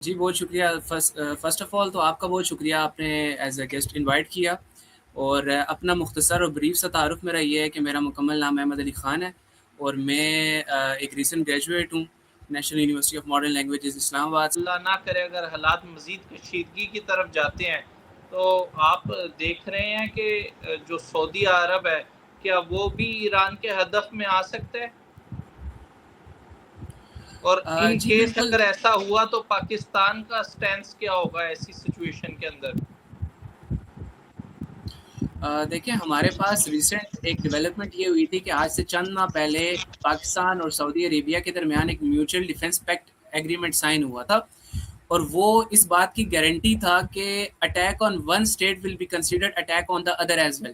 جی بہت شکریہ first of all تو آپ کا بہت شکریہ آپ نے ایز اے گیسٹ انوائٹ کیا اور اپنا مختصر اور بریف سا تعارف میرا یہ ہے کہ میرا مکمل نام احمد علی خان ہے اور میں ایک ریسنٹ گریجویٹ ہوں National University of Modern Languages Islamabad سے۔ اللہ نہ کرے اگر حالات مزید کشیدگی کی طرف جاتے ہیں تو آپ دیکھ رہے ہیں کہ جو سعودی عرب ہے کیا وہ بھی ایران کے ہدف میں آ سکتا ہے؟ اور ان جی کیس بالکل۔ اگر ایسا ہوا تو پاکستان کا سٹینس کیا ہوگا ایسی سچویشن کے اندر؟ دیکھیں ہمارے پاس ریسنٹ ایک ڈیولپمنٹ یہ ہوئی تھی کہ آج سے چند ماہ پہلے پاکستان اور سعودی عربیہ کے درمیان ایک mutual defence pact agreement sign ہوا تھا اور وہ اس بات کی گارنٹی تھا کہ attack on one state will be considered attack on the other as well.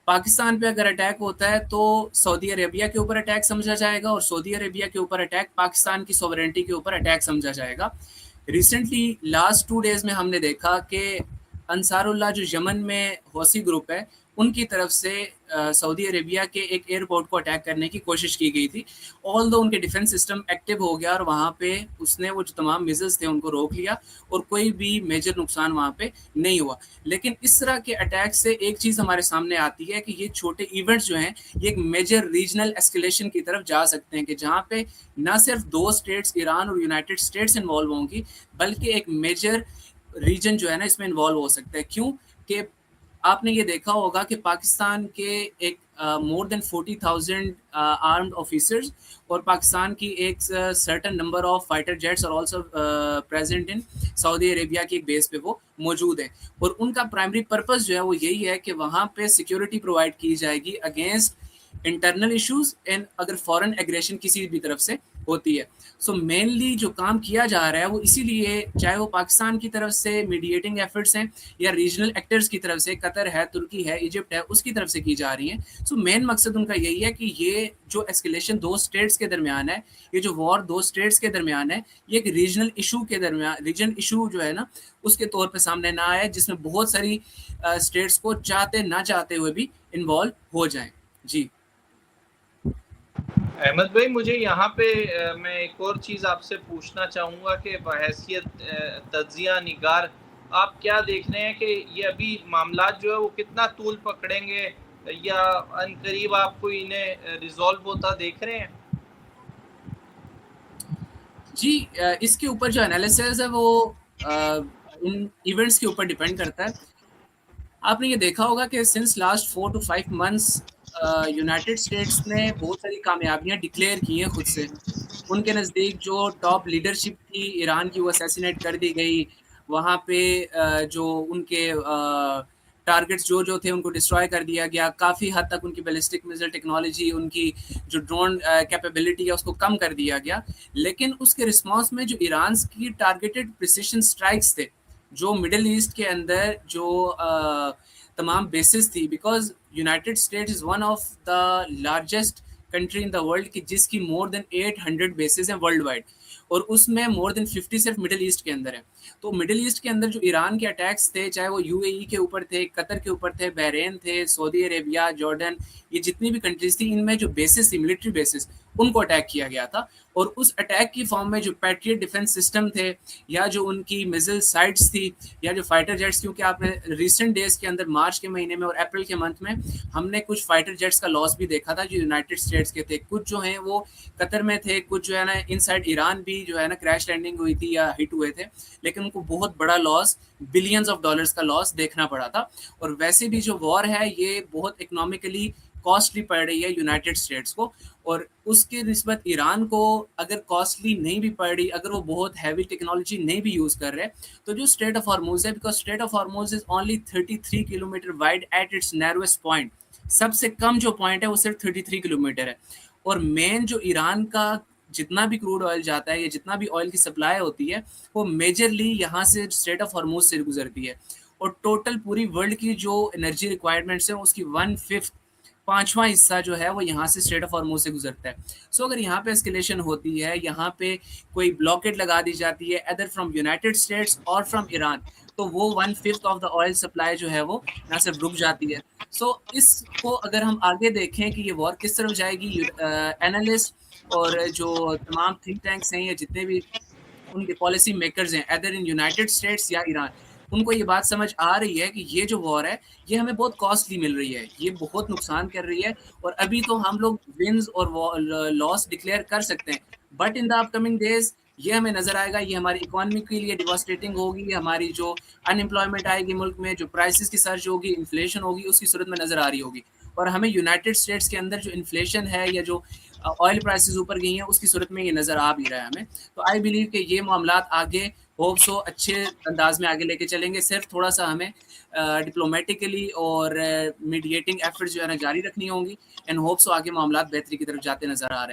Pakistan پہ اگر اٹیک ہوتا ہے تو سعودی عربیہ کے اوپر اٹیک سمجھا جائے گا اور سعودی عربیہ کے اوپر اٹیک پاکستان کی سوورنٹی کے اوپر اٹیک سمجھا جائے گا۔ ریسنٹلی لاسٹ 2 ڈیز میں ہم نے دیکھا کہ انصار اللہ جو یمن میں حوثی گروپ ہے ان کی طرف سے سعودی عربیہ کے ایک ایئرپورٹ کو اٹیک کرنے کی کوشش کی گئی تھی، آل دو ان کے ڈیفنس سسٹم ایکٹیو ہو گیا اور وہاں پہ اس نے وہ جو تمام میزلز تھے ان کو روک لیا اور کوئی بھی میجر نقصان وہاں پہ نہیں ہوا۔ لیکن اس طرح کے اٹیک سے ایک چیز ہمارے سامنے آتی ہے کہ یہ چھوٹے ایونٹس جو ہیں یہ ایک میجر ریجنل ایسکیلیشن کی طرف جا سکتے ہیں کہ جہاں پہ نہ صرف 2 اسٹیٹس ایران اور یونائٹڈ اسٹیٹس انوالو ہوں گی بلکہ ایک میجر ریجن جو ہے نا اس میں انوالو ہو سکتا ہے۔ کیوں کہ آپ نے یہ دیکھا ہوگا کہ پاکستان کے ایک مور دین 40,000 آرمڈ آفیسرز اور پاکستان کی ایک certain number of fighter jets اور آلسو پریزنٹ ان سعودی عربیہ کی ایک بیس پہ وہ موجود ہیں اور ان کا پرائمری پرپز جو ہے وہ یہی ہے کہ وہاں پہ سیکیورٹی پرووائڈ کی جائے گی اگینسٹ انٹرنل ایشوز اینڈ اگر فورن ایگریشن کسی بھی طرف سے ہوتی ہے۔ سو مینلی جو کام کیا جا رہا ہے وہ اسی لیے چاہے وہ پاکستان کی طرف سے میڈیٹنگ ایفرٹس ہیں یا ریجنل ایکٹرز کی طرف سے قطر ہے، ترکی ہے، ایجپٹ ہے، اس کی طرف سے کی جا رہی ہیں۔ سو مین مقصد ان کا یہی ہے کہ یہ جو ایسکیلیشن 2 اسٹیٹس کے درمیان ہے، یہ جو وار 2 اسٹیٹس کے درمیان ہے، یہ ایک ریجنل ایشو کے درمیان ریجن ایشو جو ہے نا اس کے طور پہ سامنے نہ آئے جس میں بہت ساری اسٹیٹس کو چاہتے نہ چاہتے ہوئے بھی انوالو ہو جائیں۔ جی احمد بھائی مجھے یہاں پہ میں ایک اور چیز آپ سے پوچھنا چاہوں گا کہ بحیثیت تجزیہ نگار آپ کیا دیکھ رہے ہیں کہ یہ ابھی معاملات جو ہے وہ کتنا طول پکڑیں گے یا ان قریب آپ کو انہیں ریزالو ہوتا دیکھ رہے ہیں؟ جی اس کے اوپر جو انالیسز ہے وہ ان ایونٹس کے اوپر ڈیپینڈ کرتا ہے۔ آپ نے یہ دیکھا ہوگا کہ since last 4 to 5 months United States نے بہت ساری کامیابیاں ڈکلیئر کی ہیں خود سے۔ ان کے نزدیک جو ٹاپ لیڈرشپ تھی ایران کی وہ اسیسینیٹ کر دی گئی، وہاں پہ جو ان کے ٹارگٹس جو تھے ان کو ڈسٹرائے کر دیا گیا، کافی حد تک ان کی بیلسٹک میزائل ٹیکنالوجی، ان کی جو ڈرون کیپیبلٹی ہے اس کو کم کر دیا گیا۔ لیکن اس کے رسپانس میں جو ایران کی ٹارگیٹڈ پریسیشن اسٹرائکس تھے جو مڈل ایسٹ کے اندر جو تمام بیسز تھی، because United States is one of the largest country in the world کہ جس کی مور دین 800 بیسز ہیں ورلڈ وائڈ اور اس میں مور دین 50 صرف مڈل ایسٹ کے اندر ہے۔ تو مڈل ایسٹ کے اندر جو ایران کے اٹیکس تھے چاہے وہ یو اے ای کے اوپر تھے، قطر کے اوپر تھے، بحرین تھے، سعودی عربیہ، جارڈن، یہ جتنی بھی کنٹریز تھیں ان میں جو بیسز تھی ملٹری بیسز ان کو اٹیک کیا گیا تھا اور اس اٹیک کی فارم میں جو پیٹریٹ ڈیفنس سسٹم تھے یا جو ان کی میزل سائٹس تھی یا جو فائٹر جیٹس، کیونکہ آپ نے ریسنٹ ڈیز کے اندر مارچ کے مہینے میں اور اپریل کے منتھ میں ہم نے کچھ فائٹر جیٹس کا لاس بھی دیکھا تھا جو یونائٹڈ اسٹیٹس کے تھے، کچھ جو ہیں وہ قطر میں تھے، کچھ جو ہے نا ان سائڈ ایران بھی جو ہے نا کریش لینڈنگ ہوئی تھی یا ہٹ ہوئے تھے، لیکن ان کو بہت بڑا لاس بلینز آف ڈالرز کا لاس دیکھنا پڑا تھا۔ اور ویسے بھی جو وار ہے یہ بہت اکنامیکلی کاسٹلی پڑ رہی ہے یونائٹڈ اسٹیٹس کو، اور اس کے نسبت ایران کو اگر کاسٹلی نہیں بھی پڑ رہی، اگر وہ بہت ہیوی ٹیکنالوجی نہیں بھی یوز کر رہے، تو جو اسٹریٹ آف ہارموز ہے، because Strait of Hormuz is only 33 kilometre wide at its narrowest point, سب سے کم جو پوائنٹ ہے وہ صرف 33 کلومیٹر ہے، اور مین جو ایران کا جتنا بھی کروڈ آئل جاتا ہے یا جتنا بھی آئل کی سپلائی ہوتی ہے وہ میجرلی یہاں سے اسٹریٹ آف ہارموز سے گزرتی ہے، اور ٹوٹل پوری ورلڈ کی جو انرجی ریکوائرمنٹس ہیں اس کی 1/5 پانچواں حصہ جو ہے وہ یہاں سے اسٹریٹ آف ہارموز سے گزرتا ہے۔ سو اگر یہاں پہ اسکیلیشن ہوتی ہے، یہاں پہ کوئی بلاکیڈ لگا دی جاتی ہے ادر فرام یونائٹڈ اسٹیٹس اور فرام ایران، تو وہ 1/5 آف دا آئل سپلائی جو ہے وہ نہ صرف رک جاتی ہے۔ سو اس کو اگر ہم آگے دیکھیں کہ یہ وار کس طرف جائے گی، اینالسٹ اور جو تمام تھنک ٹینکس ہیں یا جتنے بھی ان کے پالیسی میکرز ہیں ادر ان یونائٹڈ اسٹیٹس یا ایران، ان کو یہ بات سمجھ آ رہی ہے کہ یہ جو وار ہے یہ ہمیں بہت کاسٹلی مل رہی ہے، یہ بہت نقصان کر رہی ہے، اور ابھی تو ہم لوگ ونز اور لاس ڈکلیئر کر سکتے ہیں، but in the upcoming days یہ ہمیں نظر آئے گا، یہ ہماری اکانومی کے لیے ڈیواسٹیٹنگ ہوگی، ہماری جو ان امپلائمنٹ آئے گی ملک میں، جو پرائسز کی سرج ہوگی، انفلیشن ہوگی، اس کی صورت میں نظر آ رہی ہوگی، اور ہمیں یونائٹڈ اسٹیٹس کے اندر جو انفلیشن ہے یا جو آئل پرائسز اوپر گئی ہیں اس کی صورت میں یہ نظر آ بھی رہا ہے ہمیں. تو آئی بلیو کہ یہ معاملات آگے ہوپ سو اچھے انداز میں آگے لے کے چلیں گے، صرف تھوڑا سا ہمیں ڈپلومیٹیکلی اور میڈیٹنگ ایفرٹس جو ہے نا جاری رکھنی ہوں گی، اینڈ ہوپ سو آگے معاملات بہتری کی طرف جاتے نظر آ رہے ہیں.